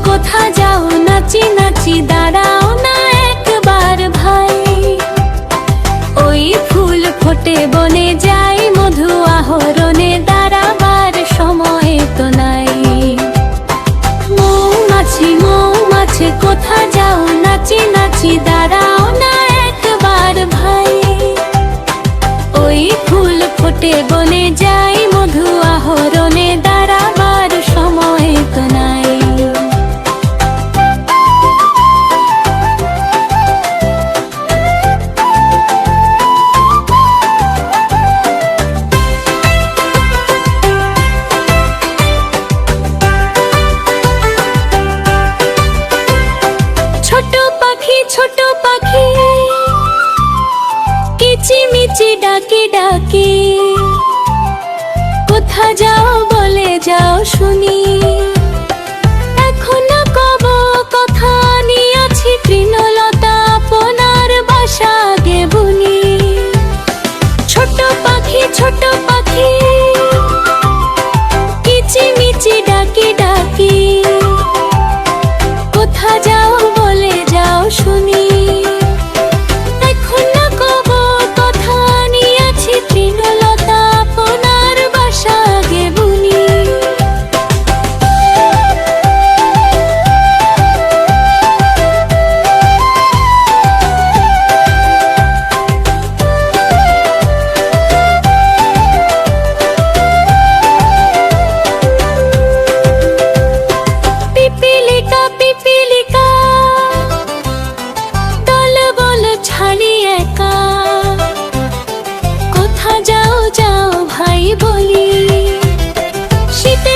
কোথা যাও নাচি নাচি দাঁড়াও না একবার ভাই। ওই ফুল ফোটে বনে যাই মধু আহরণে দাঁড়াবার সময় তো নাই। মৌমাছি মৌমাছি কোথা যাও নাচি নাচি দাঁড়াও না একবার ভাই। ওই ফুল ফোটে বনে যাই মধু আহরণে দাঁড়াবার সময় তো নাই। ছোট পাখি কিচিমিচি ডাকে ডাকে, কোথা যাও বলে যাও শুনি। এখনো কব কথা নিয়েছি তৃণলতা আপনার বাসা আগে বুনি। ছোট পাখি কিচিমিচি ডাকে ডাকে, কোথা যাও বলে যাও শুনি। এখনো কব কথা নিয়েছি তৃণলতা আপনার বাসা আগে বুনি। পিপিলিকা দলবল ছাড়ি একা, কোথা যাও যাও ভাই বলি। শীতে